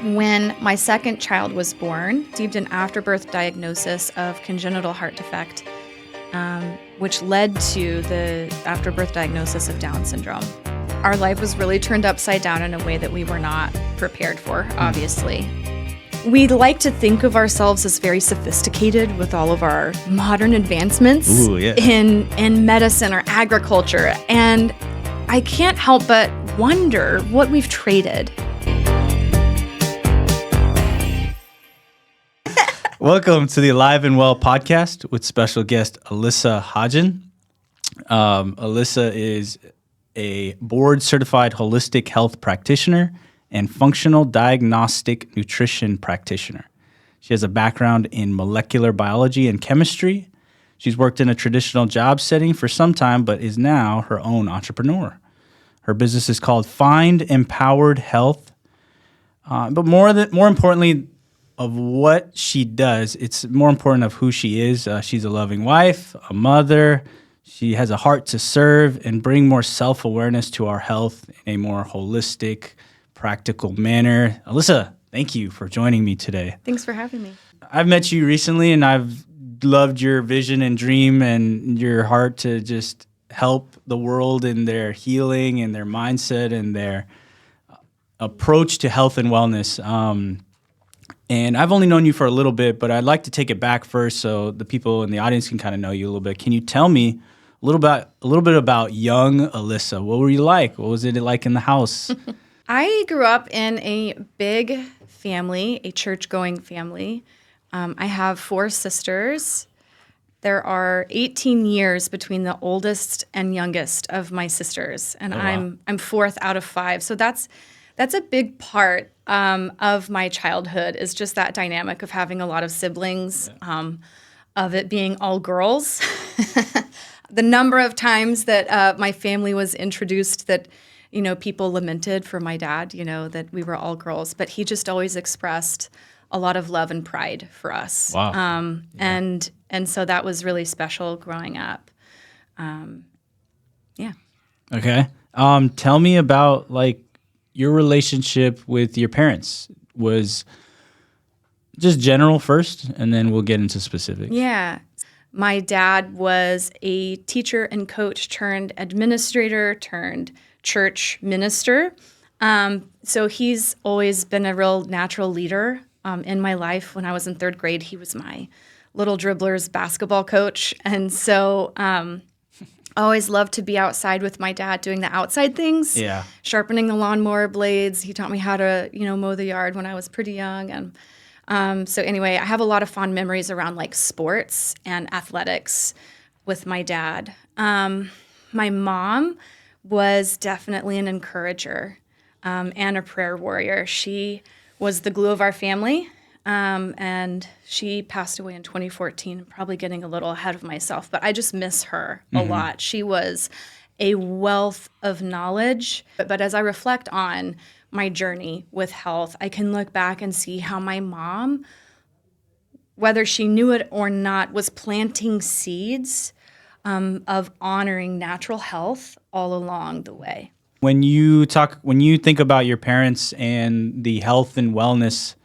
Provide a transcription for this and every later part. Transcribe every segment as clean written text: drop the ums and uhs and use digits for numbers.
When my second child was born, received an afterbirth diagnosis of congenital heart defect, which led to the afterbirth diagnosis of Down syndrome. Our life was really turned upside down in a way that we were not prepared for, obviously. We like to think of ourselves as very sophisticated with all of our modern advancements in medicine or agriculture, and I can't help but wonder what we've traded. Welcome to the Alive and Well podcast with special guest Alissa Hodgson. Alissa is a board-certified holistic health practitioner and functional diagnostic nutrition practitioner. She has a background in molecular biology and chemistry. She's worked in a traditional job setting for some time, but is now her own entrepreneur. Her business is called Find Empowered Health. But more importantly, of what she does, it's more important of who she is. She's a loving wife, a mother. She has a heart to serve and bring more self-awareness to our health in a more holistic, practical manner. Alissa, thank you for joining me today. Thanks for having me. I've met you recently, and I've loved your vision and dream and your heart to just help the world in their healing and their mindset and their approach to health and wellness. And I've only known you for a little bit, but I'd like to take it back first so the people in the audience can kind of know you a little bit. Can you tell me a little bit about young Alissa? What were you like? What was it like in the house? I grew up in a big family, a church-going family. I have 4 sisters. There are 18 years between the oldest and youngest of my sisters, and I'm 4th out of 5. So that's a big part of my childhood, is just that dynamic of having a lot of siblings, of it being all girls. The number of times that my family was introduced that, people lamented for my dad, that we were all girls. But he just always expressed a lot of love and pride for us. Wow. And so that was really special growing up. Okay. Tell me about, your relationship with your parents. Was just general first, and then we'll get into specifics. Yeah. My dad was a teacher and coach turned administrator turned church minister. So he's always been a real natural leader in my life. When I was in 3rd grade, he was my little dribblers basketball coach. And so I always loved to be outside with my dad doing the outside things, sharpening the lawnmower blades. He taught me how to, mow the yard when I was pretty young. And so anyway, I have a lot of fond memories around sports and athletics with my dad. My mom was definitely an encourager and a prayer warrior. She was the glue of our family. And she passed away in 2014, probably getting a little ahead of myself, but I just miss her a lot. She was a wealth of knowledge. But as I reflect on my journey with health, I can look back and see how my mom, whether she knew it or not, was planting seeds of honoring natural health all along the way. When you think about your parents and the health and wellness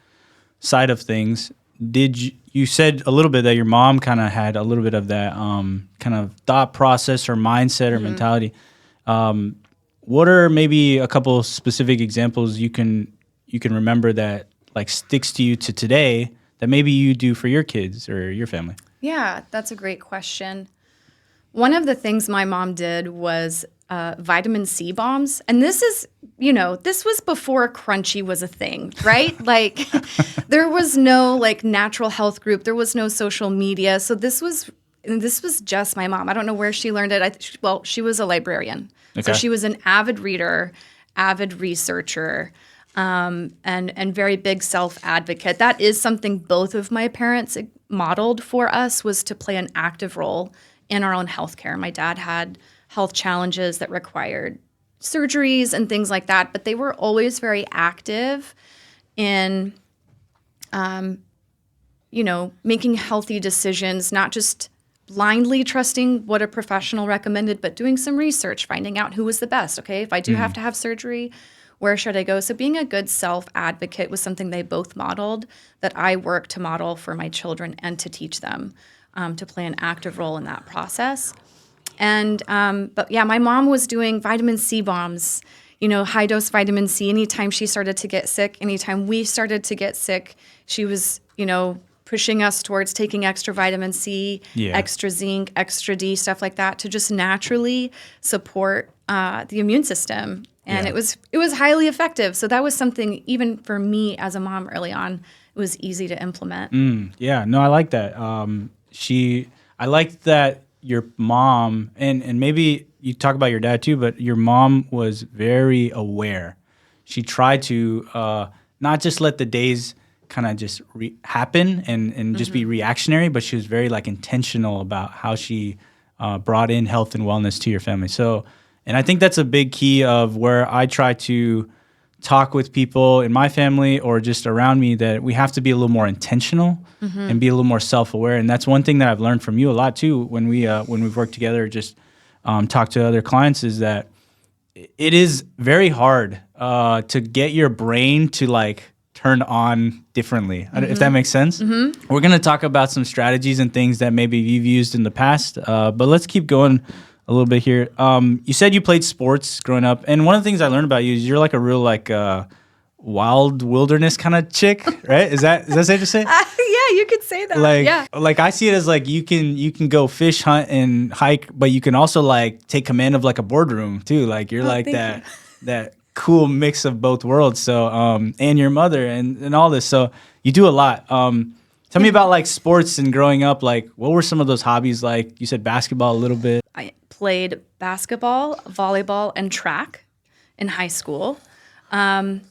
side of things, you said a little bit that your mom kind of had a little bit of that kind of thought process or mindset or mentality. What are maybe a couple specific examples you can remember that sticks to you to today that maybe you do for your kids or your family? Yeah, that's a great question. One of the things my mom did was vitamin C bombs. And this is, this was before Crunchy was a thing, right? There was no natural health group. There was no social media. So this was just my mom. I don't know where she learned it. She was a librarian. Okay. So she was an avid reader, avid researcher, and very big self-advocate. That is something both of my parents modeled for us, was to play an active role in our own healthcare. My dad had health challenges that required surgeries and things like that, but they were always very active in, making healthy decisions, not just blindly trusting what a professional recommended, but doing some research, finding out who was the best. Okay, if I do have to have surgery, Where should I go? So being a good self-advocate was something they both modeled that I work to model for my children and to teach them to play an active role in that process. And but yeah, my mom was doing vitamin C bombs, high dose vitamin C. Anytime she started to get sick, anytime we started to get sick, she was, pushing us towards taking extra vitamin C, extra zinc, extra D, stuff like that to just naturally support the immune system. And it was highly effective. So that was something, even for me as a mom early on, it was easy to implement. Yeah, no, I like that. I like that your mom, and maybe you talk about your dad too, but your mom was very aware. She tried to not just let the days kind of just happen and just be reactionary, but she was very intentional about how she brought in health and wellness to your family. So, and I think that's a big key of where I try to talk with people in my family or just around me, that we have to be a little more intentional and be a little more self-aware. And that's one thing that I've learned from you a lot too when we've worked together, just talk to other clients, is that it is very hard to get your brain to turn on differently, if that makes sense. We're going to talk about some strategies and things that maybe you've used in the past, but let's keep going a little bit here. You said you played sports growing up, and one of the things I learned about you is you're a real wild wilderness kind of chick, right? Is that safe to say? Yeah, you could say that. I see it as you can go fish, hunt, and hike, but you can also take command of a boardroom too. You're that cool mix of both worlds. So and your mother and all this. So you do a lot. Tell me about sports and growing up. What were some of those hobbies? You said basketball a little bit. I played basketball, volleyball, and track in high school. And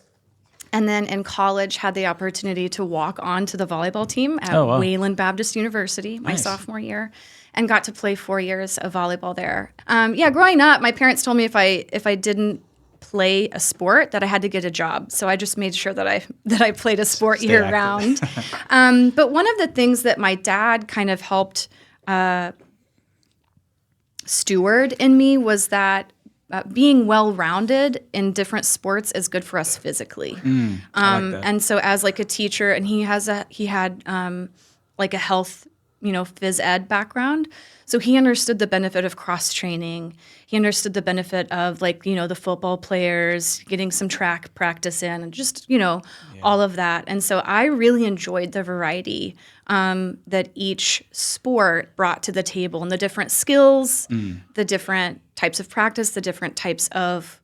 then in college, had the opportunity to walk on to the volleyball team at Wayland Baptist University my sophomore year, and got to play 4 years of volleyball there. Growing up, my parents told me if I didn't play a sport, that I had to get a job. So I just made sure that I played a sport year round. But one of the things that my dad kind of helped steward in me was that being well-rounded in different sports is good for us physically. I like that. And so as a teacher, and he had a health, phys ed background. So he understood the benefit of cross-training. He understood the benefit of the football players getting some track practice in, and just, all of that. And so I really enjoyed the variety that each sport brought to the table, and the different skills, the different types of practice, the different types of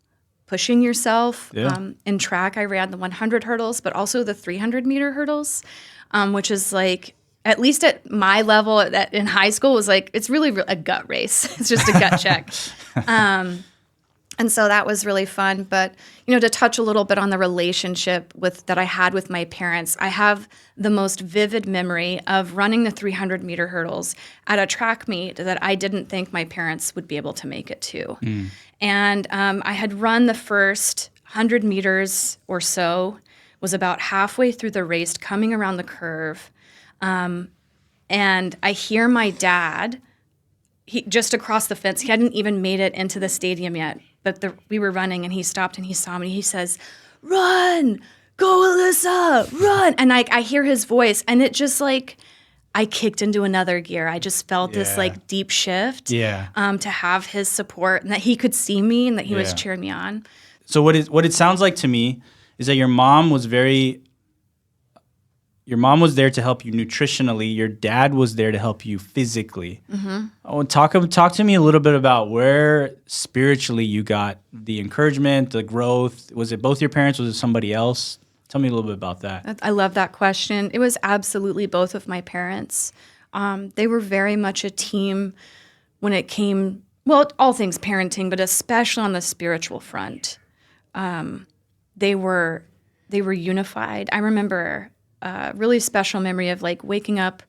pushing yourself. In track, I ran the 100 hurdles, but also the 300-meter hurdles, which is at least at my level in high school, was it's really a gut race. It's just a gut check. And so that was really fun. But, to touch a little bit on the relationship that I had with my parents, I have the most vivid memory of running the 300-meter hurdles at a track meet that I didn't think my parents would be able to make it to. And I had run the first 100 meters or so, was about halfway through the race, coming around the curve. And I hear my dad, he just across the fence. He hadn't even made it into the stadium yet, but we were running, and he stopped and he saw me. He says, "Run, go, Alissa, run!" And I hear his voice, and it just I kicked into another gear. I just felt this deep shift. To have his support, and that he could see me, and that he was cheering me on. So what it sounds like to me is that your mom was there to help you nutritionally. Your dad was there to help you physically. Talk to me a little bit about where spiritually you got the encouragement, the growth. Was it both your parents? Was it somebody else? Tell me a little bit about that. I love that question. It was absolutely both of my parents. They were very much a team when it came, all things parenting, but especially on the spiritual front. They were unified. I remember a really special memory of waking up,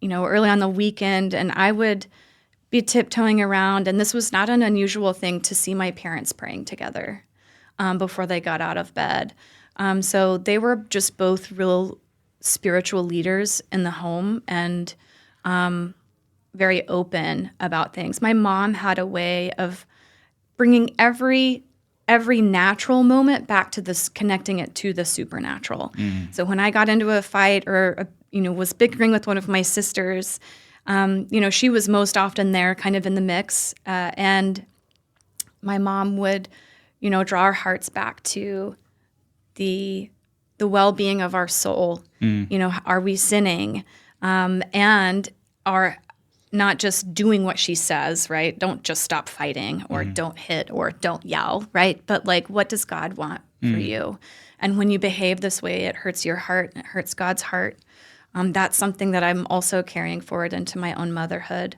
early on the weekend, and I would be tiptoeing around, and this was not an unusual thing to see my parents praying together before they got out of bed. So they were just both real spiritual leaders in the home, and very open about things. My mom had a way of bringing every every natural moment back to this, connecting it to the supernatural. So when I got into a fight or, was bickering with one of my sisters, she was most often there kind of in the mix. And my mom would, draw our hearts back to the well-being of our soul. Are we sinning? And are not just doing what she says, right? Don't just stop fighting or don't hit or don't yell, right? But like, what does God want for you? And when you behave this way, it hurts your heart and it hurts God's heart. That's something that I'm also carrying forward into my own motherhood.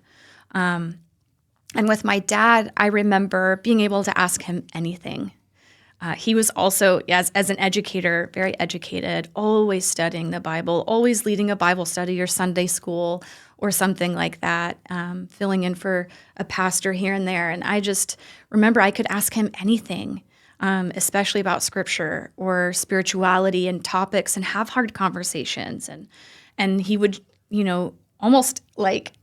And with my dad, I remember being able to ask him anything. He was also, as an educator, very educated, always studying the Bible, always leading a Bible study or Sunday school or something like that, filling in for a pastor here and there. And I just remember I could ask him anything, especially about scripture or spirituality and topics, and have hard conversations. And he would, almost like,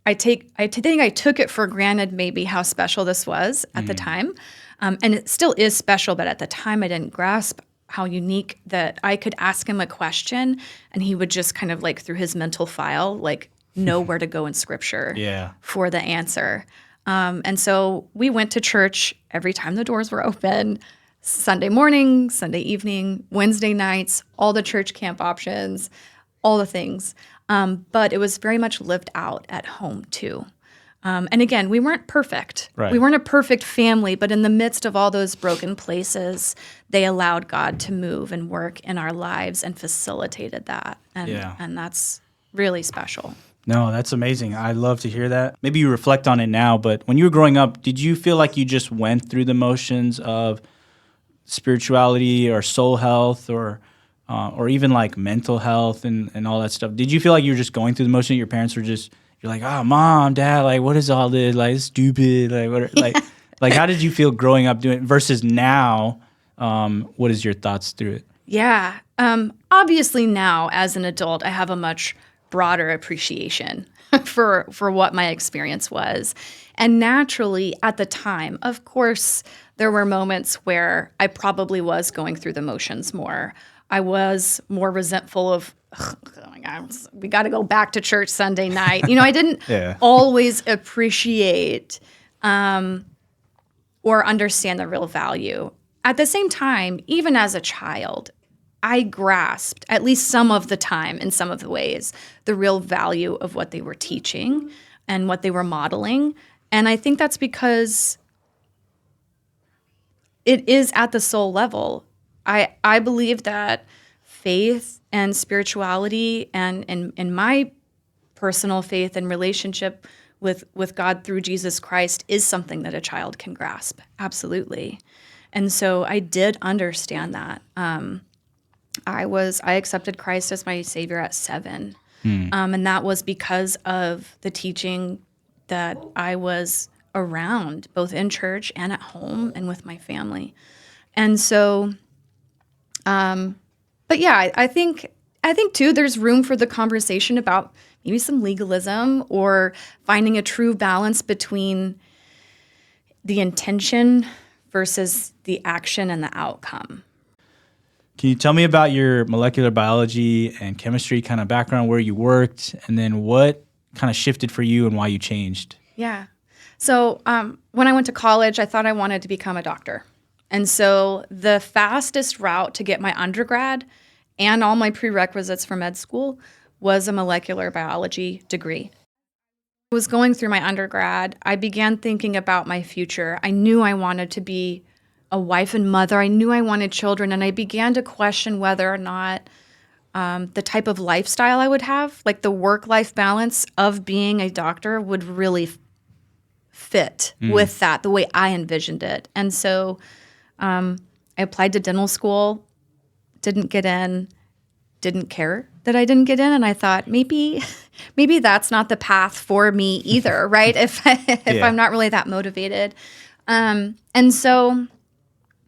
I think I took it for granted maybe how special this was at the time. And it still is special, but at the time I didn't grasp how unique that I could ask him a question and he would just kind of like through his mental file, like know where to go in scripture for the answer. And so we went to church every time the doors were open, Sunday morning, Sunday evening, Wednesday nights, all the church camp options, all the things. But it was very much lived out at home too. And again, we weren't perfect. Right. We weren't a perfect family, but in the midst of all those broken places, they allowed God to move and work in our lives and facilitated that. And that's really special. No, that's amazing. I love to hear that. Maybe you reflect on it now, but when you were growing up, did you feel like you just went through the motions of spirituality or soul health or even like mental health and all that stuff? Did you feel like you were just going through the motion? Your parents were just... You're like, oh, mom, dad, like, what is all this? Like, it's stupid. Like, what? Like, how did you feel growing up doing it versus now? What is your thoughts through it? Yeah. Obviously now, as an adult, I have a much broader appreciation for what my experience was. And naturally, at the time, of course, there were moments where I probably was going through the motions more. I was more resentful of, oh my God, we got to go back to church Sunday night. I didn't always appreciate or understand the real value. At the same time, even as a child, I grasped, at least some of the time in some of the ways, the real value of what they were teaching and what they were modeling. And I think that's because it is at the soul level. I believe that faith and spirituality and in my personal faith and relationship with God through Jesus Christ is something that a child can grasp. Absolutely. And so I did understand that. I accepted Christ as my Savior at 7. And that was because of the teaching that I was around, both in church and at home and with my family. And so, but yeah, I think too, there's room for the conversation about maybe some legalism or finding a true balance between the intention versus the action and the outcome. Can you tell me about your molecular biology and chemistry kind of background, where you worked, and then what kind of shifted for you and why you changed? Yeah. So when I went to college, I thought I wanted to become a doctor. And so the fastest route to get my undergrad and all my prerequisites for med school was a molecular biology degree. I was going through my undergrad. I began thinking about my future. I knew I wanted to be a wife and mother. I knew I wanted children. And I began to question whether or not the type of lifestyle I would have, like the work-life balance of being a doctor, would really fit with that, the way I envisioned it. And so I applied to dental school, didn't get in, didn't care that I didn't get in. And I thought, maybe that's not the path for me either, right? If I'm not really that motivated. And so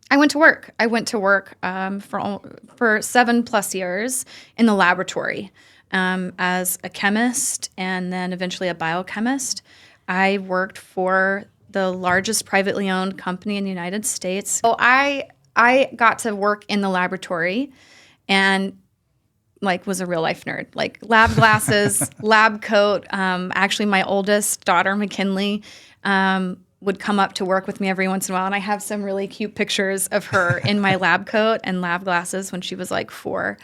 I went to work. I went to work for 7+ years in the laboratory as a chemist and then eventually a biochemist. I worked for the largest privately owned company in the United States. So I got to work in the laboratory and like was a real life nerd, like lab glasses, lab coat. Actually, my oldest daughter, McKinley, would come up to work with me every once in a while. And I have some really cute pictures of her in my lab coat and lab glasses when she was like 4.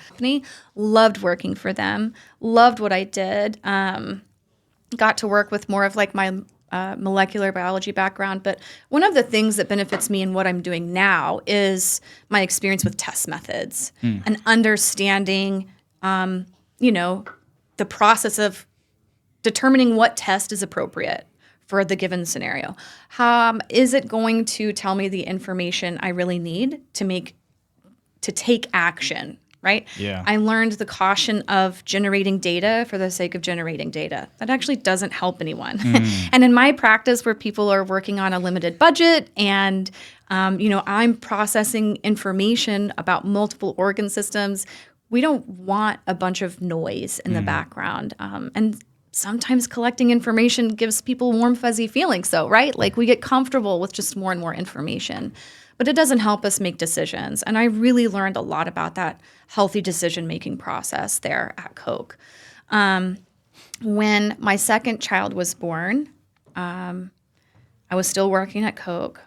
Loved working for them. Loved what I did. Got to work with more of like my molecular biology background. But one of the things that benefits me in what I'm doing now is my experience with test methods and understanding, the process of determining what test is appropriate for the given scenario. Is it going to tell me the information I really need to take action, right? Yeah. I learned the caution of generating data for the sake of generating data. That actually doesn't help anyone. And in my practice where people are working on a limited budget and I'm processing information about multiple organ systems, we don't want a bunch of noise in the background. And sometimes collecting information gives people warm, fuzzy feelings, though, right? Like we get comfortable with just more and more information, but it doesn't help us make decisions. And I really learned a lot about that healthy decision-making process there at Coke. When my second child was born, I was still working at Coke,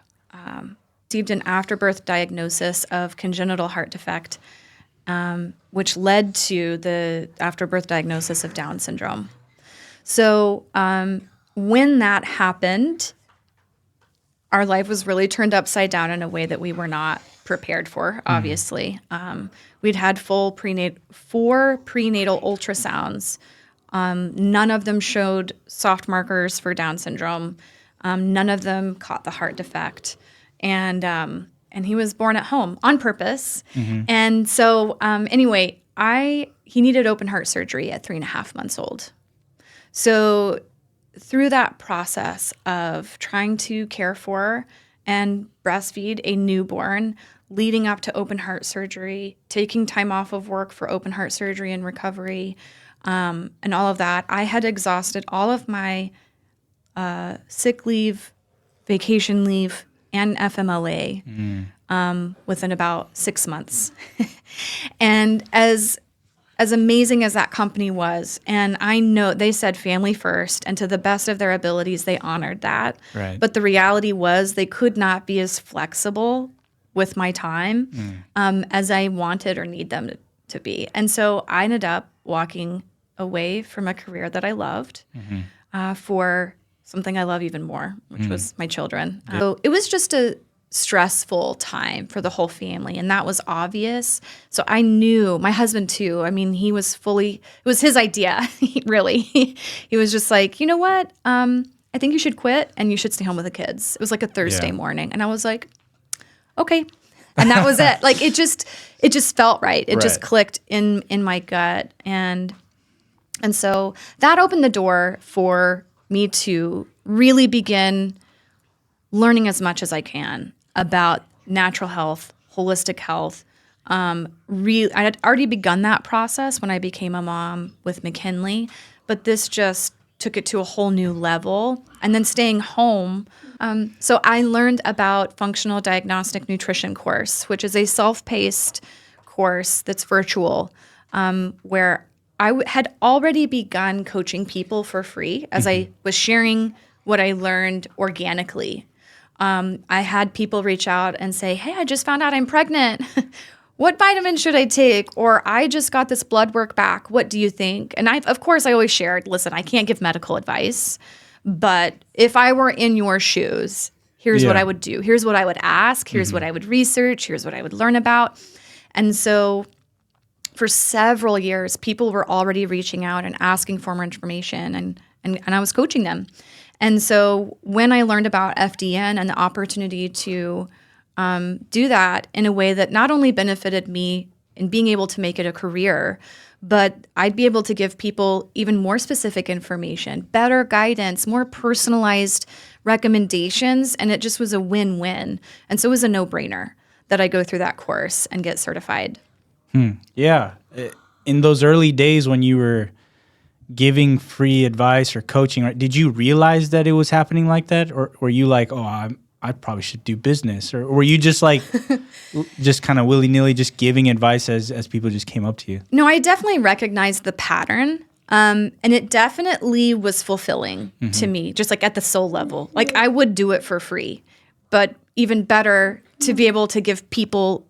received an afterbirth diagnosis of congenital heart defect, which led to the afterbirth diagnosis of Down syndrome. So when that happened, our life was really turned upside down in a way that we were not prepared for, obviously. We'd had 4 prenatal ultrasounds. None of them showed soft markers for Down syndrome. None of them caught the heart defect. And he was born at home on purpose. And so anyway, he needed open heart surgery at 3.5 months old. So through that process of trying to care for and breastfeed a newborn, leading up to open heart surgery, taking time off of work for open heart surgery and recovery, and all of that, I had exhausted all of my sick leave, vacation leave, and FMLA within about 6 months. And as amazing as that company was, and I know they said family first, and to the best of their abilities, they honored that. Right. But the reality was they could not be as flexible with my time as I wanted or need them to be. And so I ended up walking away from a career that I loved for something I love even more, which was my children. So it was just a stressful time for the whole family, and that was obvious. So I knew, my husband too, I mean, it was his idea, really. He was just like, you know what, I think you should quit and you should stay home with the kids. It was like a Thursday morning, and I was like, okay. And that was it. Like, it just felt right. It just clicked in my gut. And so that opened the door for me to really begin learning as much as I can about natural health, holistic health. I had already begun that process when I became a mom with McKinley, but this just took it to a whole new level. And then staying home, so I learned about Functional Diagnostic Nutrition course, which is a self-paced course that's virtual, where I had already begun coaching people for free as I was sharing what I learned organically. I had people reach out and say, hey, I just found out I'm pregnant. What vitamin should I take? Or I just got this blood work back. What do you think? And of course, I always shared, listen, I can't give medical advice, but if I were in your shoes, here's what I would do. Here's what I would ask. Here's what I would research. Here's what I would learn about. And so for several years, people were already reaching out and asking for more information, and I was coaching them. And so when I learned about FDN and the opportunity to do that in a way that not only benefited me in being able to make it a career, but I'd be able to give people even more specific information, better guidance, more personalized recommendations, and it just was a win-win. And so it was a no-brainer that I go through that course and get certified. Yeah. In those early days when you were giving free advice or coaching, right? Did you realize that it was happening like that? Or were you like, oh, I probably should do business? Or were you just like, just kind of willy-nilly just giving advice as people just came up to you? No, I definitely recognized the pattern. And it definitely was fulfilling to me, just like at the soul level. Like I would do it for free, but even better to be able to give people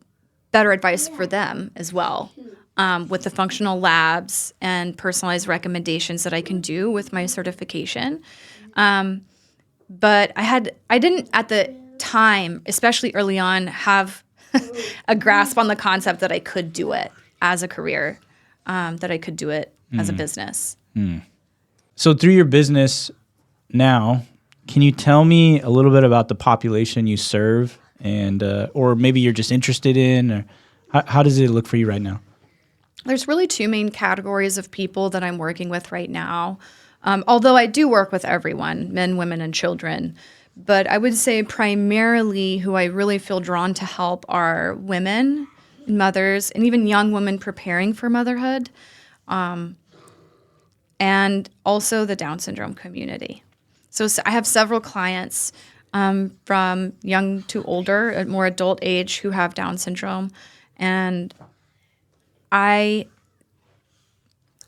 better advice for them as well, with the functional labs and personalized recommendations that I can do with my certification. But I didn't at the time, especially early on, have a grasp on the concept that I could do it as a career, that I could do it as a business. So through your business now, can you tell me a little bit about the population you serve, and or maybe you're just interested in, or how does it look for you right now? There's really two main categories of people that I'm working with right now. Although I do work with everyone, men, women, and children. But I would say primarily who I really feel drawn to help are women, mothers, and even young women preparing for motherhood. And also the Down syndrome community. So I have several clients from young to older, at more adult age, who have Down syndrome. And I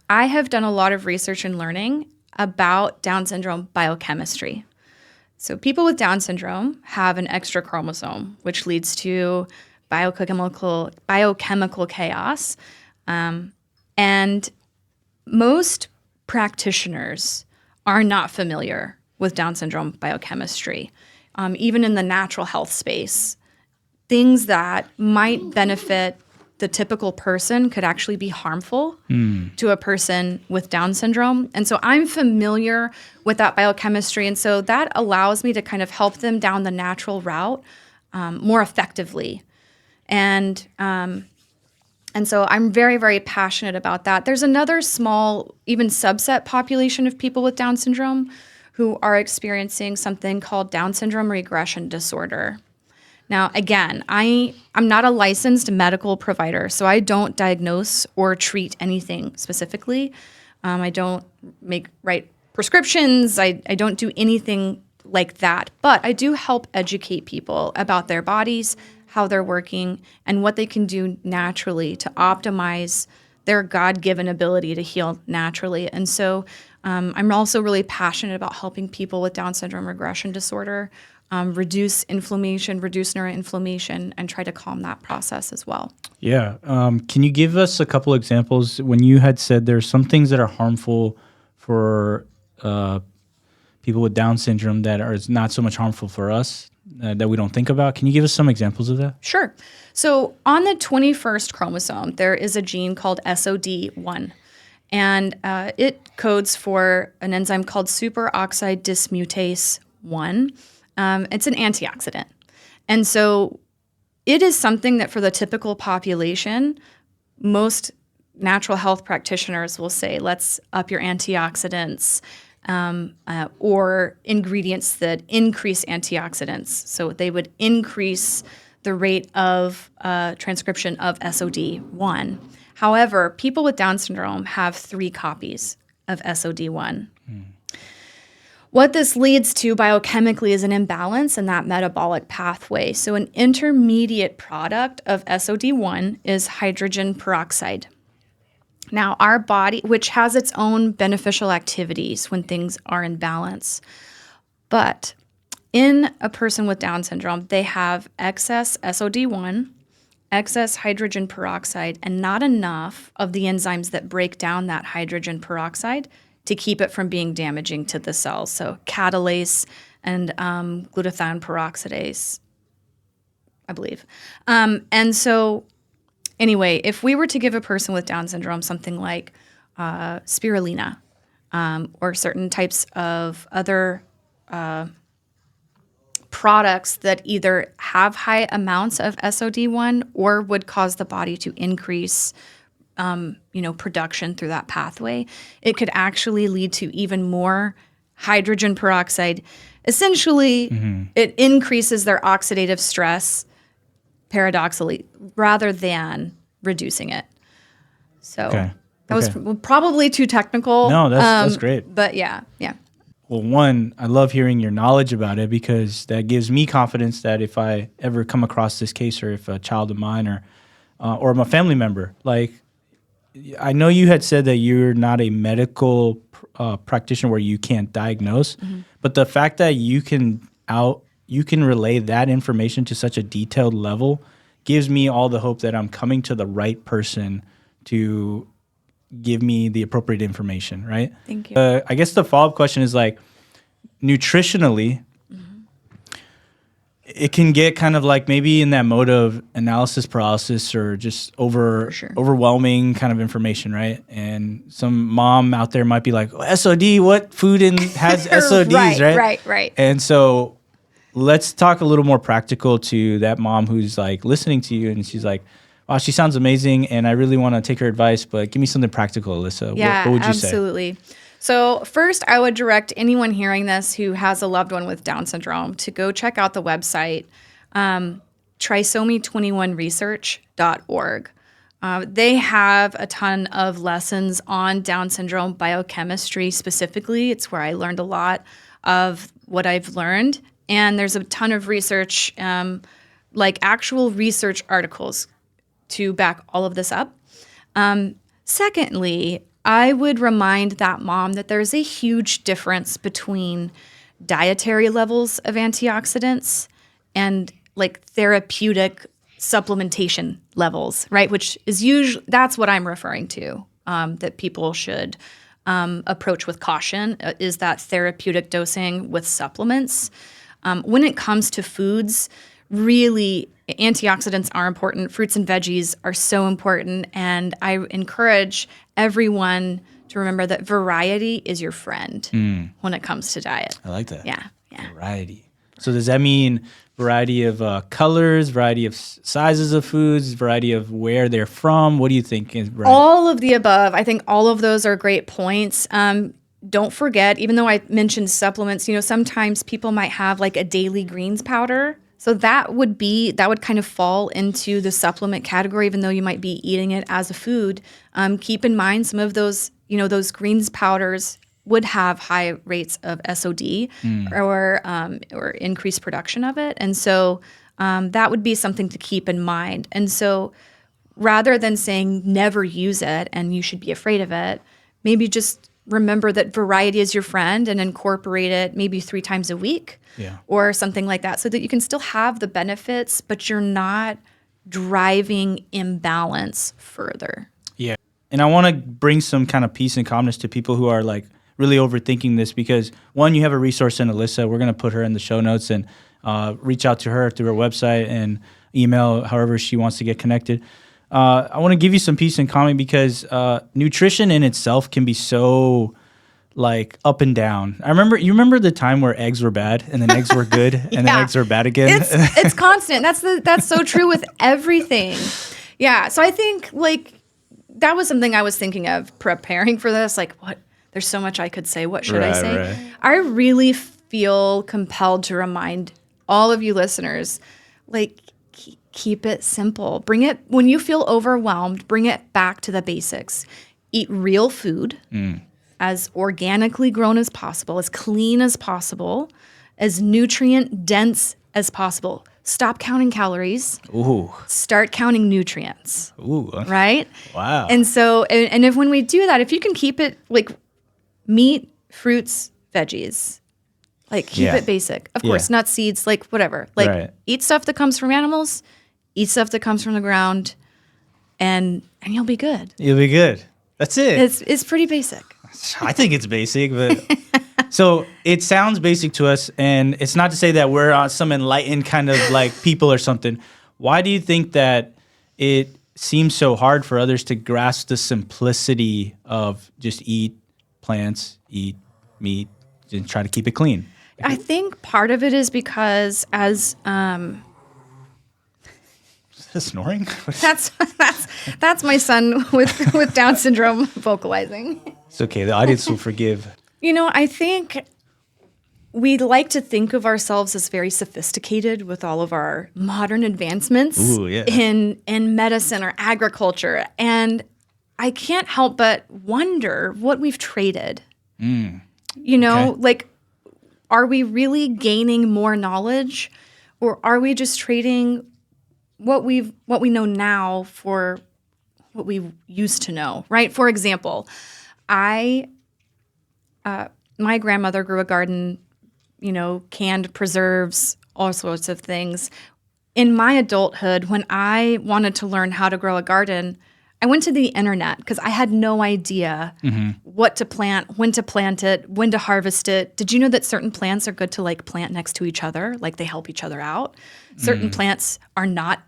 have done a lot of research and learning about Down syndrome biochemistry. So people with Down syndrome have an extra chromosome, which leads to biochemical chaos. And most practitioners are not familiar with Down syndrome biochemistry. Even in the natural health space, things that might benefit the typical person could actually be harmful to a person with Down syndrome. And so I'm familiar with that biochemistry. And so that allows me to kind of help them down the natural route more effectively. And so I'm very, very passionate about that. There's another small, even subset population of people with Down syndrome who are experiencing something called Down syndrome regression disorder. Now, again, I'm not a licensed medical provider, so I don't diagnose or treat anything specifically. I don't write prescriptions. I don't do anything like that. But I do help educate people about their bodies, how they're working, and what they can do naturally to optimize their God-given ability to heal naturally. And so I'm also really passionate about helping people with Down syndrome regression disorder reduce inflammation, reduce neuroinflammation, and try to calm that process as well. Yeah. Can you give us a couple examples when you had said there's some things that are harmful for people with Down syndrome that are not so much harmful for us that we don't think about? Can you give us some examples of that? Sure. So on the 21st chromosome, there is a gene called SOD1. And it codes for an enzyme called superoxide dismutase 1. It's an antioxidant. And so it is something that for the typical population, most natural health practitioners will say, let's up your antioxidants, or ingredients that increase antioxidants. So they would increase the rate of transcription of SOD1. However, people with Down syndrome have 3 copies of SOD1. What this leads to biochemically is an imbalance in that metabolic pathway. So an intermediate product of SOD1 is hydrogen peroxide. Now, our body, which has its own beneficial activities when things are in balance, but in a person with Down syndrome, they have excess SOD1, excess hydrogen peroxide, and not enough of the enzymes that break down that hydrogen peroxide to keep it from being damaging to the cells. So catalase and glutathione peroxidase, I believe. And so anyway, if we were to give a person with Down syndrome something like spirulina or certain types of other products that either have high amounts of SOD1 or would cause the body to increase production through that pathway, it could actually lead to even more hydrogen peroxide. Essentially, it increases their oxidative stress paradoxically rather than reducing it. So, okay. That was probably too technical. No, that's great. But yeah. Well, one, I love hearing your knowledge about it because that gives me confidence that if I ever come across this case, or if a child of mine or my family member, like, I know you had said that you're not a medical practitioner where you can't diagnose, but the fact that you can relay that information to such a detailed level gives me all the hope that I'm coming to the right person to give me the appropriate information, right? Thank you. I guess the follow-up question is, like, nutritionally, it can get kind of like maybe in that mode of analysis paralysis, or just overwhelming kind of information, right? And some mom out there might be like, SOD, what food has SODs, Right. And so let's talk a little more practical to that mom who's like listening to you and she's like, wow, she sounds amazing and I really want to take her advice, but give me something practical, Alissa. Yeah, what would you say? Absolutely. So first, I would direct anyone hearing this who has a loved one with Down syndrome to go check out the website, trisomy21research.org. They have a ton of lessons on Down syndrome biochemistry specifically. It's where I learned a lot of what I've learned. And there's a ton of research, like actual research articles to back all of this up. Secondly, I would remind that mom that there's a huge difference between dietary levels of antioxidants and like therapeutic supplementation levels, right? Which is usually, that's what I'm referring to, that people should approach with caution, is that therapeutic dosing with supplements. When it comes to foods, really, antioxidants are important. Fruits and veggies are so important. And I encourage everyone to remember that variety is your friend when it comes to diet. I like that. Yeah. Variety. So does that mean variety of colors, variety of sizes of foods, variety of where they're from? What do you think is right? All of the above. I think all of those are great points. Don't forget, even though I mentioned supplements, sometimes people might have like a daily greens powder. So that would kind of fall into the supplement category, even though you might be eating it as a food. Keep in mind some of those, those greens powders would have high rates of SOD or increased production of it. And so that would be something to keep in mind. And so rather than saying never use it and you should be afraid of it, maybe just remember that variety is your friend and incorporate it maybe 3 times a week or something like that, so that you can still have the benefits, but you're not driving imbalance further. Yeah. And I want to bring some kind of peace and calmness to people who are like really overthinking this, because one, you have a resource in Alissa. We're going to put her in the show notes, and reach out to her through her website and email, however she wants to get connected. I want to give you some peace and calming, because nutrition in itself can be so like up and down. You remember the time where eggs were bad and then eggs were good and then eggs were bad again? It's constant. That's so true with everything. Yeah. So I think like that was something I was thinking of preparing for this. Like, what? There's so much I could say. What should I say? Right. I really feel compelled to remind all of you listeners, like, keep it simple. When you feel overwhelmed, bring it back to the basics. Eat real food, as organically grown as possible, as clean as possible, as nutrient dense as possible. Stop counting calories. Ooh. Start counting nutrients. Ooh. Right? Wow. And so, and if when we do that, if you can keep it like meat, fruits, veggies, like keep it basic. Of course, nuts, seeds, like whatever. Like eat stuff that comes from animals, eat stuff that comes from the ground, and you'll be good. You'll be good. That's it. It's pretty basic. I think it's basic, but so it sounds basic to us, and it's not to say that we're some enlightened kind of like people or something. Why do you think that it seems so hard for others to grasp the simplicity of just eat plants, eat meat, and try to keep it clean? I think part of it is because as Is that snoring? that's my son with Down syndrome vocalizing. It's okay. The audience will forgive. I think we like to think of ourselves as very sophisticated with all of our modern advancements in medicine or agriculture. And I can't help but wonder what we've traded. Mm. You know, Okay. like, are we really gaining more knowledge, or are we just trading what we know now for what we used to know, right? For example, my grandmother grew a garden, canned preserves, all sorts of things. In my adulthood, when I wanted to learn how to grow a garden, I went to the internet because I had no idea what to plant, when to plant it, when to harvest it. Did you know that certain plants are good to like plant next to each other? Like they help each other out. Certain plants are not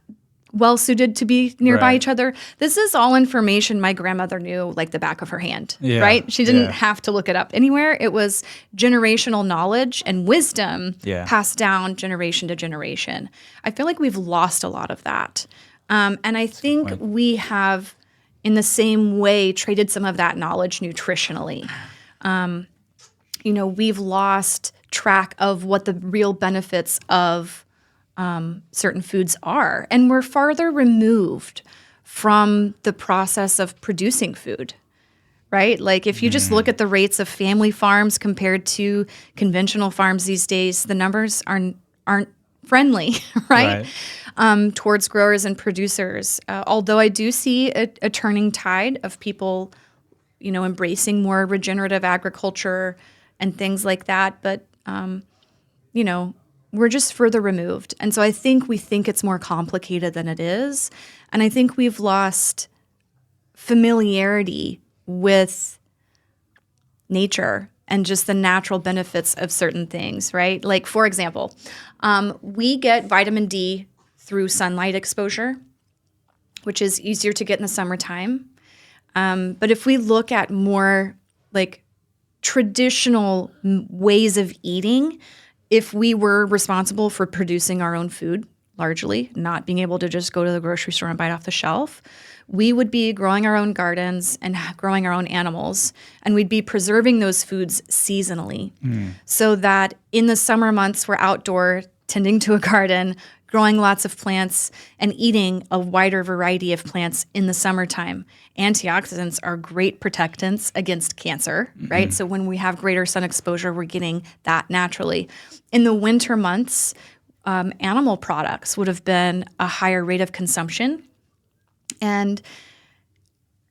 well suited to be nearby Right. each other. This is all information my grandmother knew like the back of her hand, Yeah. right? She didn't Yeah. have to look it up anywhere. It was generational knowledge and wisdom Yeah. passed down generation to generation. I feel like we've lost a lot of that. And I think point. we have, in the same way, traded some of that knowledge nutritionally. We've lost track of what the real benefits of certain foods are. And we're farther removed from the process of producing food, right? Like if you just look at the rates of family farms compared to conventional farms these days, the numbers aren't friendly, right? Towards growers and producers. Although I do see a turning tide of people, embracing more regenerative agriculture and things like that. But, we're just further removed. And so I think we think it's more complicated than it is. And I think we've lost familiarity with nature and just the natural benefits of certain things, right? Like, for example, we get vitamin D through sunlight exposure, which is easier to get in the summertime. But if we look at more like traditional ways of eating, if we were responsible for producing our own food, largely, not being able to just go to the grocery store and buy it off the shelf, we would be growing our own gardens and growing our own animals, and we'd be preserving those foods seasonally so that in the summer months we're outdoor tending to a garden, growing lots of plants, and eating a wider variety of plants in the summertime. Antioxidants are great protectants against cancer, right? So when we have greater sun exposure, we're getting that naturally. In the winter months, animal products would have been a higher rate of consumption. And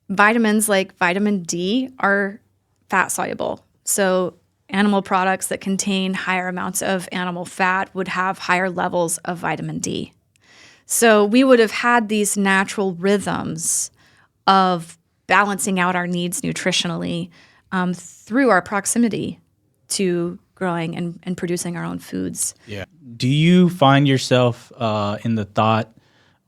vitamins like vitamin D are fat soluble. So animal products that contain higher amounts of animal fat would have higher levels of vitamin D. So we would have had these natural rhythms of balancing out our needs nutritionally through our proximity to growing and producing our own foods. Yeah. Do you find yourself in the thought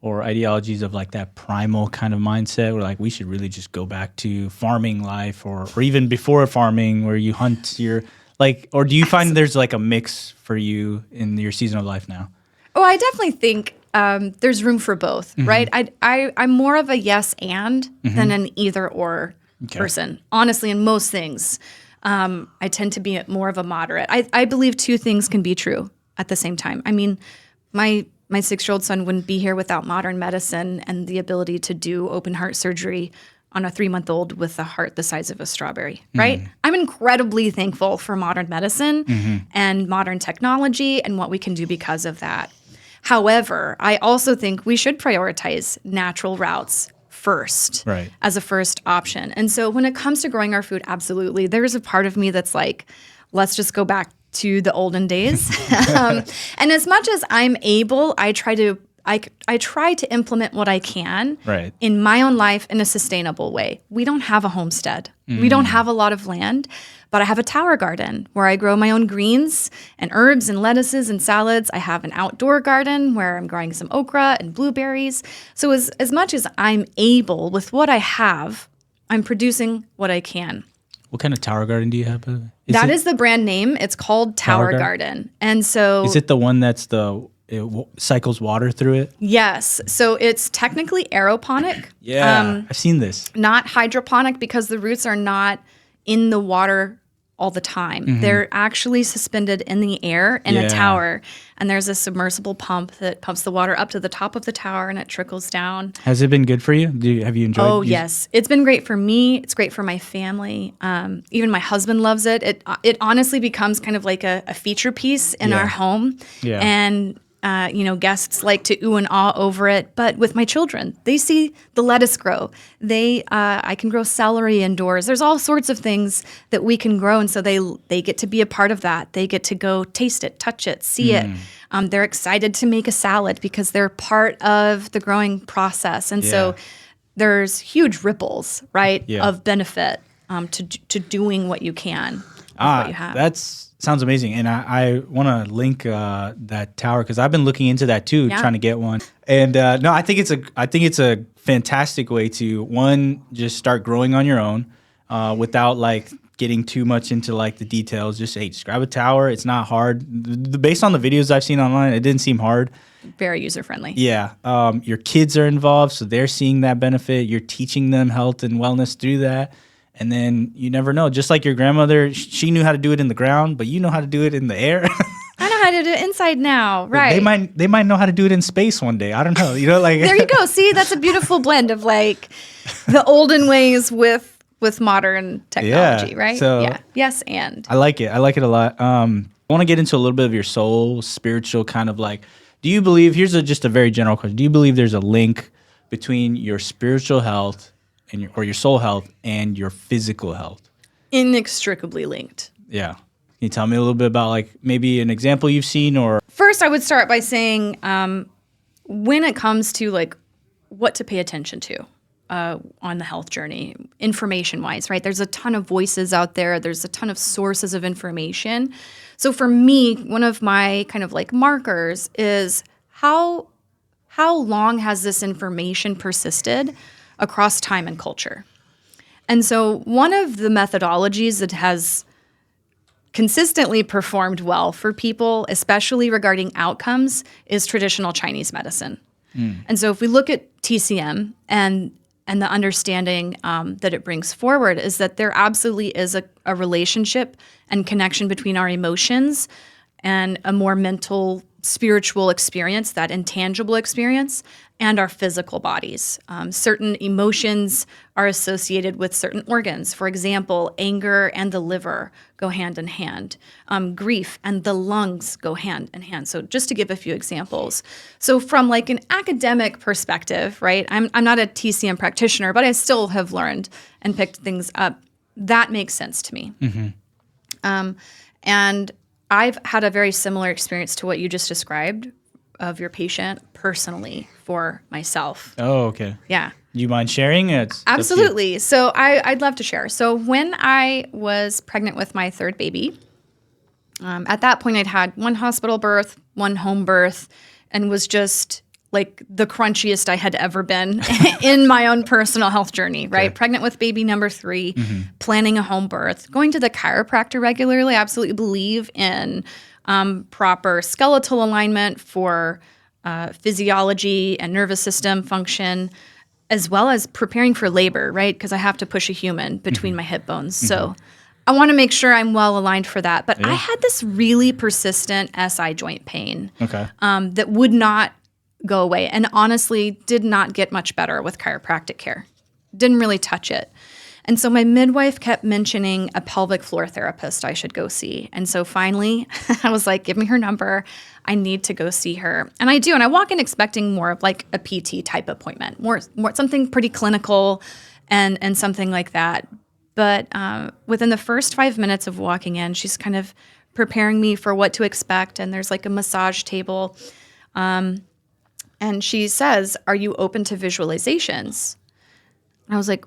or ideologies of like that primal kind of mindset where like we should really just go back to farming life or even before farming where you hunt your like, or do you find there's like a mix for you in your season of life now? Oh, I definitely think there's room for both, right? I'm more of a yes and than an either or person. Honestly, in most things, I tend to be more of a moderate. I believe two things can be true at the same time. I mean, my 6-year-old son wouldn't be here without modern medicine and the ability to do open heart surgery on a 3-month-old with a heart the size of a strawberry, right? I'm incredibly thankful for modern medicine and modern technology and what we can do because of that. However, I also think we should prioritize natural routes first as a first option. And so when it comes to growing our food, absolutely, there's a part of me that's like, let's just go back to the olden days. And as much as I'm able, I try to implement what I can in my own life in a sustainable way. We don't have a homestead. We don't have a lot of land, but I have a tower garden where I grow my own greens and herbs and lettuces and salads. I have an outdoor garden where I'm growing some okra and blueberries. So as much as I'm able with what I have, I'm producing what I can. What kind of tower garden do you have? That is the brand name. It's called Tower Garden. And so is it the one that's it cycles water through it? Yes. So it's technically aeroponic. Yeah, I've seen this. Not hydroponic because the roots are not in the water all the time. They're actually suspended in the air in a tower, and there's a submersible pump that pumps the water up to the top of the tower, and it trickles down. Has it been good for you? Have you enjoyed? Oh, yes. It's been great for me. It's great for my family. Even my husband loves it. It honestly becomes kind of like a feature piece in our home. Yeah. And guests like to ooh and ah over it. But with my children, they see the lettuce grow. I can grow celery indoors. There's all sorts of things that we can grow, and so they get to be a part of that. They get to go taste it, touch it, see it. They're excited to make a salad because they're part of the growing process, and so there's huge ripples, right, of benefit to doing what you can with what you have. Sounds amazing, and I want to link that tower because I've been looking into that too, trying to get one. And no, I think it's a fantastic way to just start growing on your own without like getting too much into like the details. Just grab a tower. It's not hard. Based on the videos I've seen online, it didn't seem hard. Very user friendly. Yeah, your kids are involved, so they're seeing that benefit. You're teaching them health and wellness through that. And then you never know. Just like your grandmother, she knew how to do it in the ground, but you know how to do it in the air. I know how to do it inside now, right? They might know how to do it in space one day. I don't know. There you go. See, that's a beautiful blend of like the olden ways with modern technology, right? So Yes, and I like it. I like it a lot. I want to get into a little bit of your soul, spiritual kind of like. Do you believe? Here's just a very general question. Do you believe there's a link between your spiritual health or your soul health and your physical health? Inextricably linked. Yeah. Can you tell me a little bit about like maybe an example you've seen or? First, I would start by saying when it comes to like what to pay attention to on the health journey, information-wise, right? There's a ton of voices out there. There's a ton of sources of information. So for me, one of my kind of like markers is how long has this information persisted across time and culture. And so one of the methodologies that has consistently performed well for people, especially regarding outcomes, is traditional Chinese medicine. And so if we look at TCM and the understanding that it brings forward is that there absolutely is a relationship and connection between our emotions and a more mental, spiritual experience, that intangible experience, and our physical bodies. Certain emotions are associated with certain organs. For example, anger and the liver go hand in hand. Grief and the lungs go hand in hand. So just to give a few examples. So from like an academic perspective, right, I'm not a TCM practitioner, but I still have learned and picked things up. That makes sense to me. And I've had a very similar experience to what you just described of your patient personally for myself. Oh, okay. Yeah. Do you mind sharing? Absolutely. So I'd love to share. So when I was pregnant with my third baby, at that point I'd had one hospital birth, one home birth, and was just like the crunchiest I had ever been in my own personal health journey, right? Okay. Pregnant with baby number 3, planning a home birth, going to the chiropractor regularly. I absolutely believe in proper skeletal alignment for physiology and nervous system function, as well as preparing for labor, right? Because I have to push a human between my hip bones. So I want to make sure I'm well aligned for that. But I had this really persistent SI joint pain that would not go away, and honestly did not get much better with chiropractic care. Didn't really touch it. And so my midwife kept mentioning a pelvic floor therapist I should go see. And so finally I was like, give me her number. I need to go see her. And I do. And I walk in expecting more of like a PT type appointment, more something pretty clinical and something like that. But within the first 5 minutes of walking in, she's kind of preparing me for what to expect. And there's like a massage table. And she says, "Are you open to visualizations?" And I was like,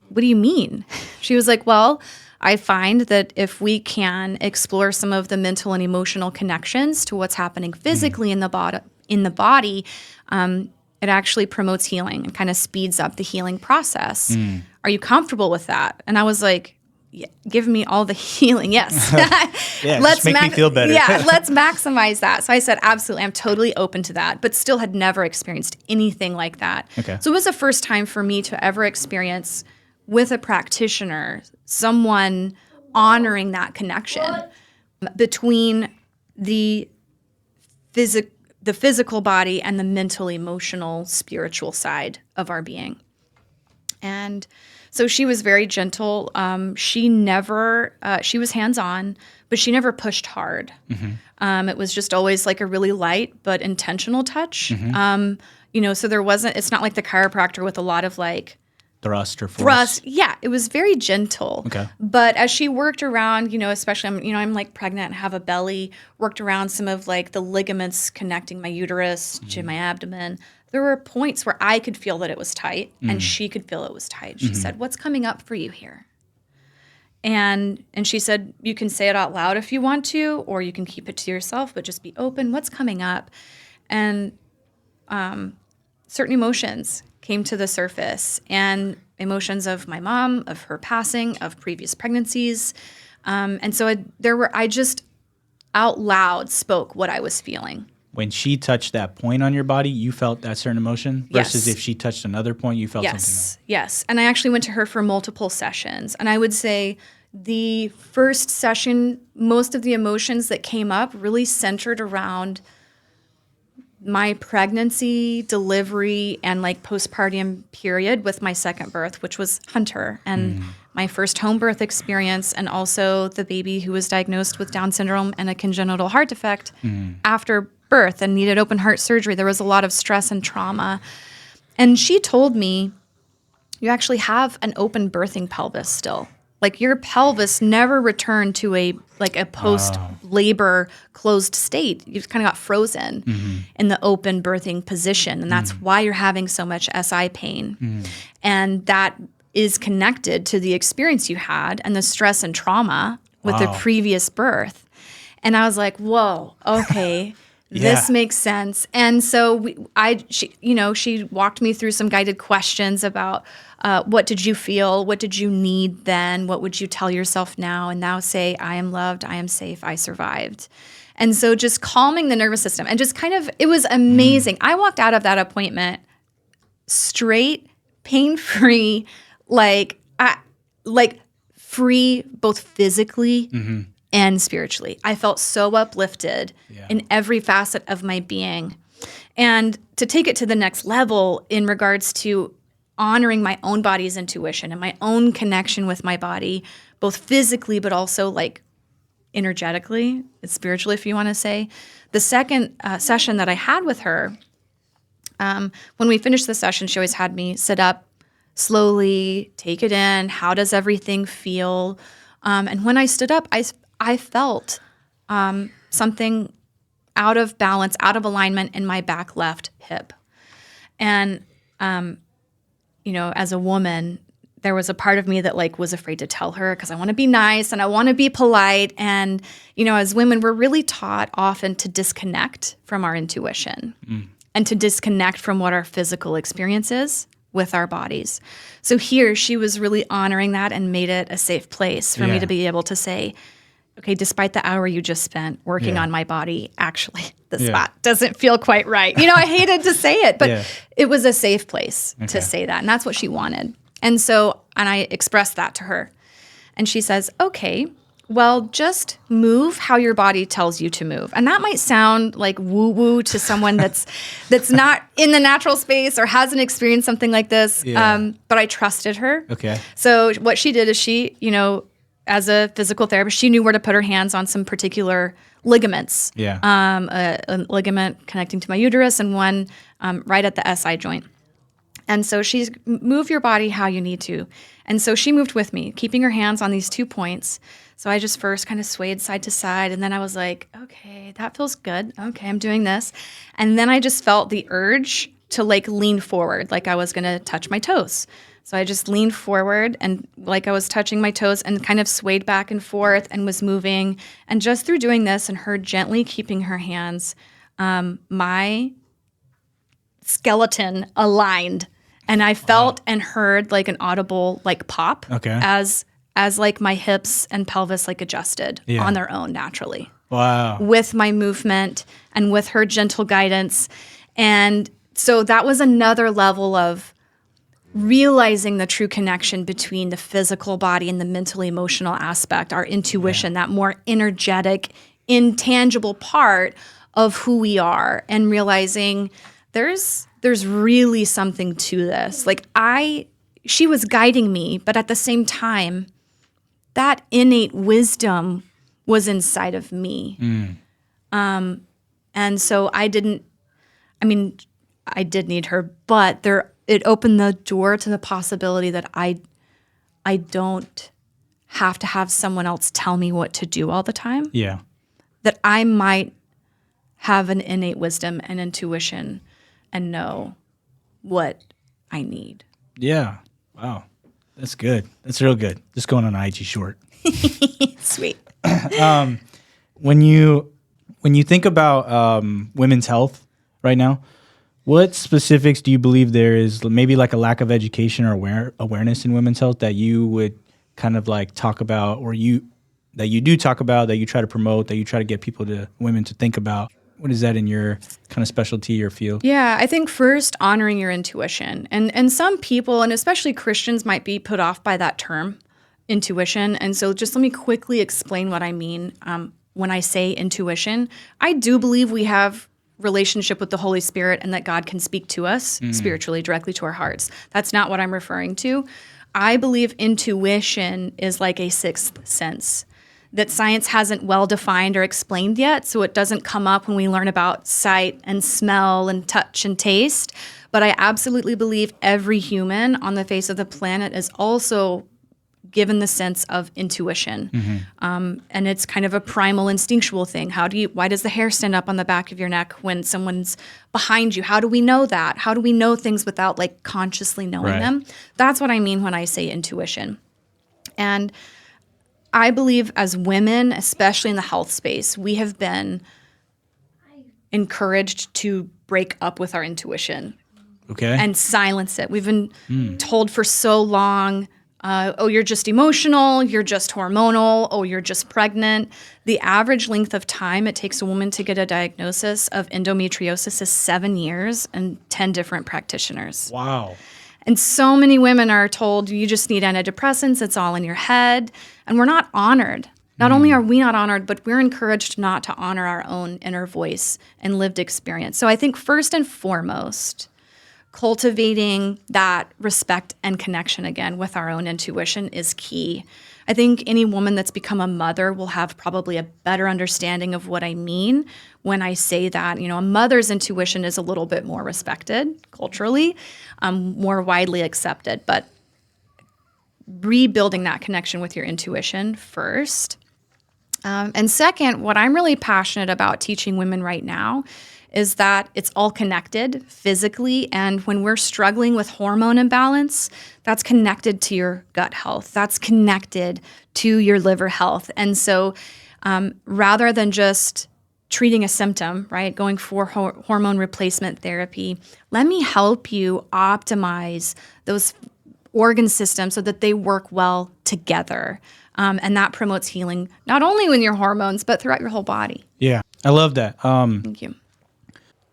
"What do you mean?" She was like, "Well, I find that if we can explore some of the mental and emotional connections to what's happening physically in the body, it actually promotes healing and kind of speeds up the healing process. Are you comfortable with that?" And I was like, yeah, give me all the healing. Yes. Let's make me feel better. Yeah, let's maximize that. So I said, absolutely, I'm totally open to that, but still had never experienced anything like that. Okay. So it was the first time for me to ever experience with a practitioner, someone honoring that connection between the physical body and the mental, emotional, spiritual side of our being. And so she was very gentle. She was hands-on, but she never pushed hard. It was just always like a really light but intentional touch. So it's not like the chiropractor with a lot of like thrust or force. Yeah, it was very gentle. Okay. But as she worked around, especially I'm like pregnant and have a belly, worked around some of like the ligaments connecting my uterus to my abdomen. There were points where I could feel that it was tight and she could feel it was tight. She said, "What's coming up for you here?" And she said, "You can say it out loud if you want to, or you can keep it to yourself, but just be open. What's coming up?" And certain emotions came to the surface, and emotions of my mom, of her passing, of previous pregnancies. And so I just out loud spoke what I was feeling. When she touched that point on your body, you felt that certain emotion versus Yes. if she touched another point, you felt something else. Yes. And I actually went to her for multiple sessions. And I would say the first session, most of the emotions that came up really centered around my pregnancy, delivery, and like postpartum period with my second birth, which was Hunter, and my first home birth experience, and also the baby who was diagnosed with Down syndrome and a congenital heart defect after birth and needed open heart surgery. There was a lot of stress and trauma. And she told me, "You actually have an open birthing pelvis still. Like your pelvis never returned to a post-labor closed state. You've kind of got frozen in the open birthing position. And that's why you're having so much SI pain. And that is connected to the experience you had and the stress and trauma with the previous birth." And I was like, whoa, okay. This makes sense. And so she walked me through some guided questions about what did you feel? What did you need then? What would you tell yourself now? And now say, "I am loved, I am safe, I survived." And so just calming the nervous system and just it was amazing. I walked out of that appointment straight, pain-free, free both physically and spiritually. I felt so uplifted in every facet of my being. And to take it to the next level in regards to honoring my own body's intuition and my own connection with my body, both physically but also like energetically, spiritually, if you want to say. The second session that I had with her, when we finished the session, she always had me sit up slowly, take it in. How does everything feel? And when I stood up, I felt something out of balance, out of alignment in my back left hip. And, as a woman, there was a part of me that was afraid to tell her because I want to be nice and I want to be polite. And, as women, we're really taught often to disconnect from our intuition and to disconnect from what our physical experience is with our bodies. So here she was really honoring that and made it a safe place for me to be able to say, okay, despite the hour you just spent working on my body, actually the spot doesn't feel quite right. I hated to say it, but it was a safe place to say that. And that's what she wanted. And I expressed that to her. And she says, "Okay, well, just move how your body tells you to move." And that might sound like woo-woo to someone that's not in the natural space or hasn't experienced something like this. But I trusted her. Okay. So what she did is she, as a physical therapist, she knew where to put her hands on some particular ligaments. A ligament connecting to my uterus and one right at the SI joint. And so she's move your body how you need to. And so she moved with me, keeping her hands on these 2 points. So I just first kind of swayed side to side. And then I was like, okay, that feels good. Okay, I'm doing this. And then I just felt the urge to lean forward, like I was going to touch my toes. So I just leaned forward and like I was touching my toes and kind of swayed back and forth and was moving. And just through doing this and her gently keeping her hands, my skeleton aligned. And I felt and heard an audible pop as my hips and pelvis adjusted on their own naturally. Wow. With my movement and with her gentle guidance. And so that was another level of realizing the true connection between the physical body and the mental emotional aspect, our intuition, that more energetic, intangible part of who we are, and realizing there's really something to this. Like she was guiding me, but at the same time, that innate wisdom was inside of me. And so I did need her, but it opened the door to the possibility that I don't have to have someone else tell me what to do all the time. Yeah. That I might have an innate wisdom and intuition and know what I need. Yeah. Wow. That's good. That's real good. Just going on IG short. Sweet. When you think about women's health right now, what specifics do you believe there is, maybe like a lack of education or awareness in women's health, that you would kind of like talk about, or that you do talk about, that you try to promote, that you try to get women to think about? What is that in your kind of specialty or field? Yeah, I think first honoring your intuition. And some people, and especially Christians, might be put off by that term, intuition. And so just let me quickly explain what I mean when I say intuition. I do believe we have relationship with the Holy Spirit and that God can speak to us spiritually directly to our hearts. That's not what I'm referring to. I believe intuition is like a sixth sense that science hasn't well defined or explained yet, so it doesn't come up when we learn about sight and smell and touch and taste. But I absolutely believe every human on the face of the planet is also given the sense of intuition. And it's kind of a primal instinctual thing. Why does the hair stand up on the back of your neck when someone's behind you? How do we know that? How do we know things without like consciously knowing them? That's what I mean when I say intuition. And I believe as women, especially in the health space, we have been encouraged to break up with our intuition and silence it. We've been told for so long, oh, you're just emotional, you're just hormonal, oh, you're just pregnant. The average length of time it takes a woman to get a diagnosis of endometriosis is 7 years and 10 different practitioners. Wow. And so many women are told, you just need antidepressants, it's all in your head. And we're not honored. Not only are we not honored, but we're encouraged not to honor our own inner voice and lived experience. So I think first and foremost, cultivating that respect and connection again with our own intuition is key. I think any woman that's become a mother will have probably a better understanding of what I mean when I say that. A mother's intuition is a little bit more respected culturally, more widely accepted, but rebuilding that connection with your intuition first. And second, what I'm really passionate about teaching women right now is that it's all connected physically. And when we're struggling with hormone imbalance, that's connected to your gut health. That's connected to your liver health. And so rather than just treating a symptom, right, going for hormone replacement therapy, let me help you optimize those organ systems so that they work well together. And that promotes healing, not only in your hormones, but throughout your whole body. Yeah, I love that. Thank you.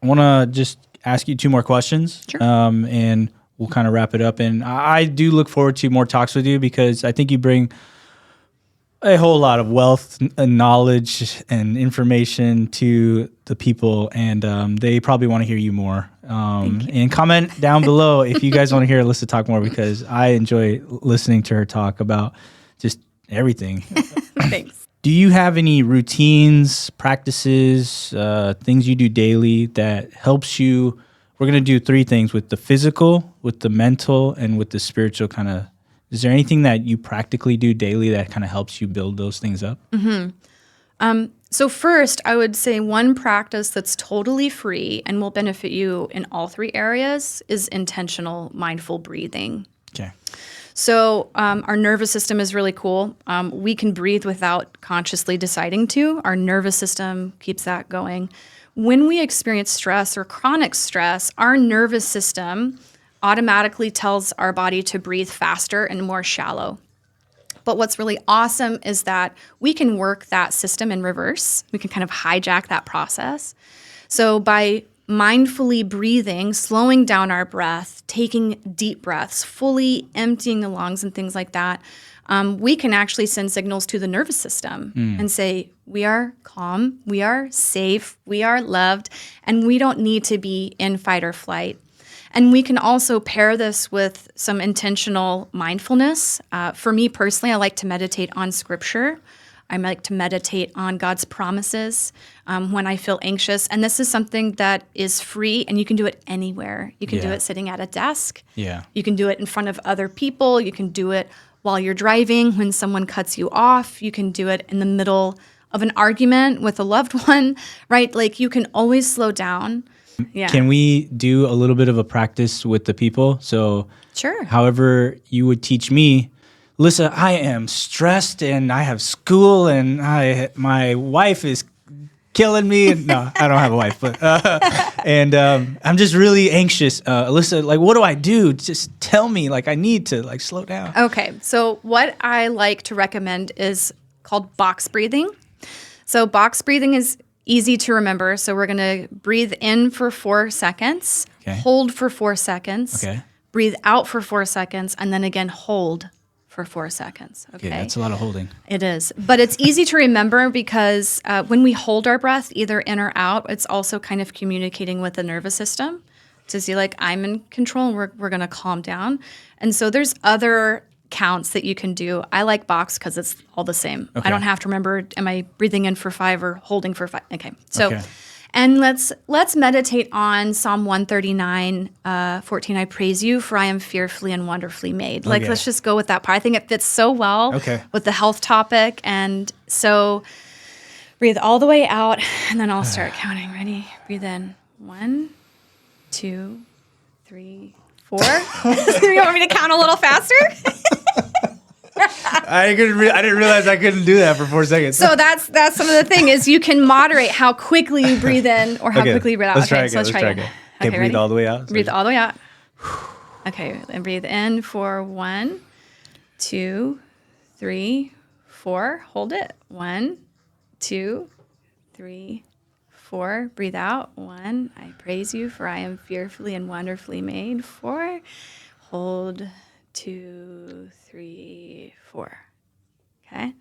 I want to just ask you two more questions, Sure. And we'll kind of wrap it up. And I do look forward to more talks with you because I think you bring a whole lot of wealth and knowledge and information to the people, and they probably want to hear you more. And comment down below if you guys want to hear Alissa talk more, because I enjoy listening to her talk about just everything. Thanks. Do you have any routines, practices, things you do daily that helps you? We're going to do three things: with the physical, with the mental, and with the spiritual kind of. Is there anything that you practically do daily that kind of helps you build those things up? So first, I would say one practice that's totally free and will benefit you in all three areas is intentional mindful breathing. Okay. So our nervous system is really cool. We can breathe without consciously deciding to. Our nervous system keeps that going. When we experience stress or chronic stress, our nervous system automatically tells our body to breathe faster and more shallow. But what's really awesome is that we can work that system in reverse. We can kind of hijack that process. So by mindfully breathing, slowing down our breath, taking deep breaths, fully emptying the lungs and things like that, we can actually send signals to the nervous system and say, we are calm, we are safe, we are loved, and we don't need to be in fight or flight. And we can also pair this with some intentional mindfulness. For me personally, I like to meditate on scripture. I like to meditate on God's promises when I feel anxious. And this is something that is free, and you can do it anywhere. You can do it sitting at a desk. Yeah. You can do it in front of other people. You can do it while you're driving when someone cuts you off. You can do it in the middle of an argument with a loved one, right? Like, you can always slow down. Yeah. Can we do a little bit of a practice with the people? So, Sure. however you would teach me, Alissa, I am stressed and I have school and my wife is killing me. No, I don't have a wife, but and I'm just really anxious. Alissa, like, what do I do? Just tell me. Like, I need to slow down. Okay. So what I like to recommend is called box breathing. So box breathing is easy to remember. So we're going to breathe in for 4 seconds, hold for 4 seconds, breathe out for 4 seconds, and then again hold for 4 seconds. Okay, that's a lot of holding. It is. But it's easy to remember because when we hold our breath, either in or out, it's also kind of communicating with the nervous system to see, like, I'm in control and we're going to calm down. And so there's other counts that you can do. I like box because it's all the same. I don't have to remember, am I breathing in for 5 or holding for 5? Okay. So, and let's meditate on Psalm 139, 14. I praise you, for I am fearfully and wonderfully made. Like, let's just go with that part. I think it fits so well with the health topic. And so breathe all the way out, and then I'll start counting. Ready? Breathe in. 1, 2, 3, 4. You want me to count a little faster? I didn't realize I couldn't do that for 4 seconds. So that's some of the thing is you can moderate how quickly you breathe in or how quickly you breathe out. Let's try again. Okay, breathe all the way out. Breathe all the way out. Okay, and breathe in for 1, 2, 3, 4. Hold it. 1, 2, 3, 4. Breathe out. 1. I praise you, for I am fearfully and wonderfully made. 4. Hold. 2, 3, 4. Okay.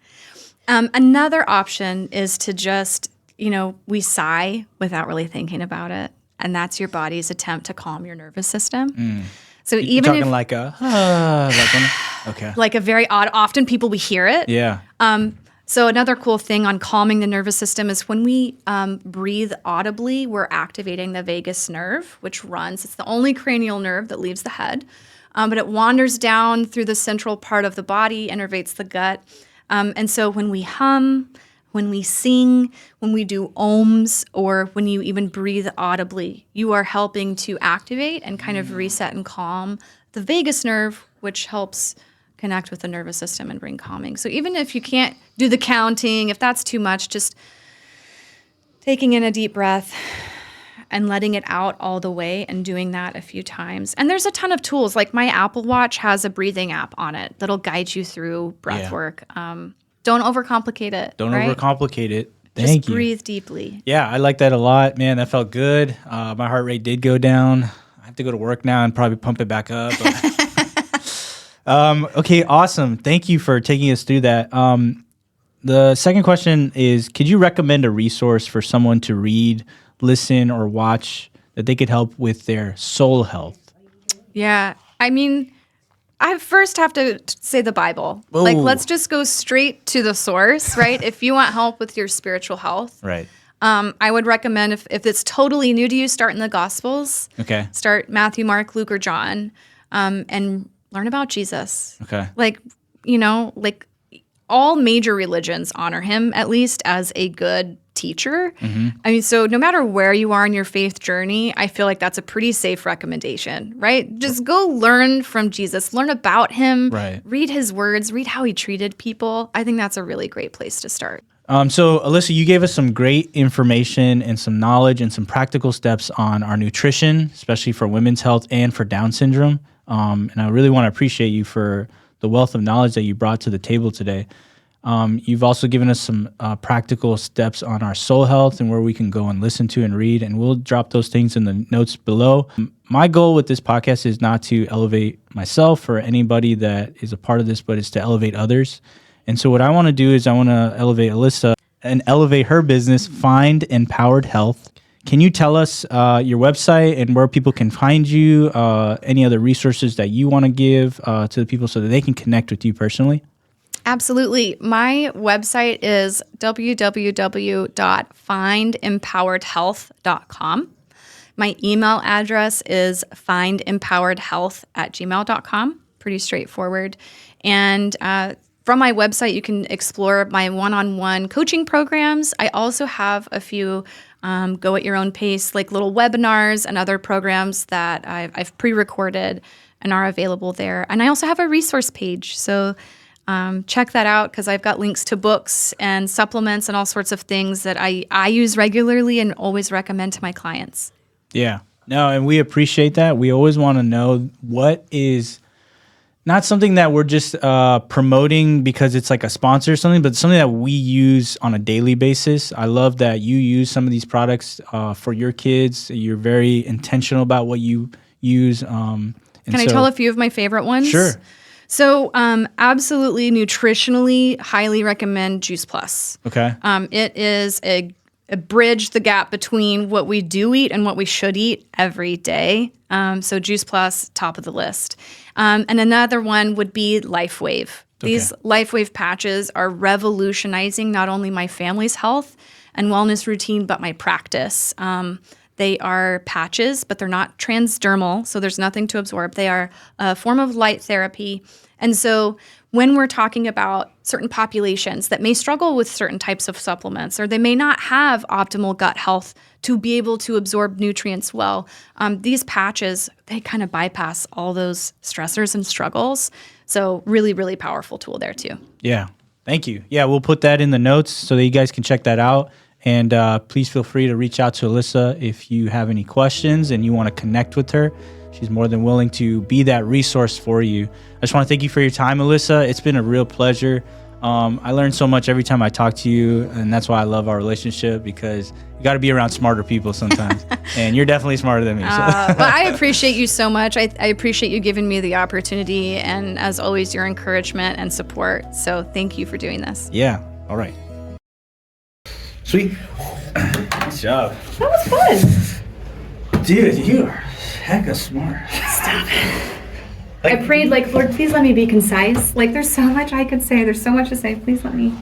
Another option is to just, we sigh without really thinking about it. And that's your body's attempt to calm your nervous system. So You're even talking like a, like a very odd, often we hear it. Yeah. So another cool thing on calming the nervous system is when we breathe audibly, we're activating the vagus nerve, which it's the only cranial nerve that leaves the head. But it wanders down through the central part of the body, innervates the gut. And so when we hum, when we sing, when we do ohms, or when you even breathe audibly, you are helping to activate and kind of reset and calm the vagus nerve, which helps connect with the nervous system and bring calming. So even if you can't do the counting, if that's too much, just taking in a deep breath and letting it out all the way and doing that a few times. And there's a ton of tools. Like my Apple Watch has a breathing app on it that'll guide you through breath work. Don't overcomplicate it. Don't overcomplicate it. Thank you. Just breathe deeply. Yeah, I like that a lot. Man, that felt good. My heart rate did go down. I have to go to work now and probably pump it back up. Okay, awesome. Thank you for taking us through that. The second question is, could you recommend a resource for someone to read, listen, or watch that they could help with their soul health? Yeah. I mean, I first have to say the Bible. Ooh. Like, let's just go straight to the source, right? If you want help with your spiritual health. Right. I would recommend if it's totally new to you, start in the Gospels. Okay. Start Matthew, Mark, Luke, or John, and learn about Jesus. Okay. Like all major religions honor him at least as a good teacher. Mm-hmm. I mean, so no matter where you are in your faith journey, I feel like that's a pretty safe recommendation, right? Just go learn from Jesus, learn about him, read his words, read how he treated people. I think that's a really great place to start. So, Alissa, you gave us some great information and some knowledge and some practical steps on our nutrition, especially for women's health and for Down syndrome. And I really want to appreciate you for the wealth of knowledge that you brought to the table today. You've also given us some practical steps on our soul health and where we can go and listen to and read, and we'll drop those things in the notes below. My goal with this podcast is not to elevate myself or anybody that is a part of this, but it's to elevate others. And so what I want to do is I want to elevate Alissa and elevate her business, Find Empowered Health. Can you tell us your website and where people can find you, any other resources that you want to give to the people so that they can connect with you personally? Absolutely. My website is www.findempoweredhealth.com. My email address is findempoweredhealth@gmail.com. Pretty straightforward. And from my website, you can explore my one-on-one coaching programs. I also have a few go at your own pace, like little webinars and other programs that I've pre-recorded and are available there. And I also have a resource page. So check that out because I've got links to books and supplements and all sorts of things that I use regularly and always recommend to my clients. Yeah. No, and we appreciate that. We always want to know what is not something that we're just promoting because it's like a sponsor or something, but something that we use on a daily basis. I love that you use some of these products for your kids. You're very intentional about what you use. Can I tell a few of my favorite ones? Sure. So absolutely nutritionally, highly recommend Juice Plus. Okay. It is a bridge the gap between what we do eat and what we should eat every day. So Juice Plus, top of the list. And another one would be LifeWave. These LifeWave patches are revolutionizing not only my family's health and wellness routine, but my practice. They are patches, but they're not transdermal, so there's nothing to absorb. They are a form of light therapy. And so when we're talking about certain populations that may struggle with certain types of supplements, or they may not have optimal gut health to be able to absorb nutrients well, these patches, they kind of bypass all those stressors and struggles. So really, really powerful tool there too. Yeah. Thank you. Yeah, we'll put that in the notes so that you guys can check that out. And please feel free to reach out to Alissa if you have any questions and you want to connect with her. She's more than willing to be that resource for you. I just want to thank you for your time, Alissa. It's been a real pleasure. I learn so much every time I talk to you, and that's why I love our relationship, because you got to be around smarter people sometimes. And you're definitely smarter than me. So. Well, I appreciate you so much. I appreciate you giving me the opportunity, and as always, your encouragement and support. So thank you for doing this. Yeah. All right. Sweet. Nice job. That was fun. Dude, you are hecka smart. Stop it. I prayed, Lord, please let me be concise. There's so much I could say. There's so much to say. Please let me.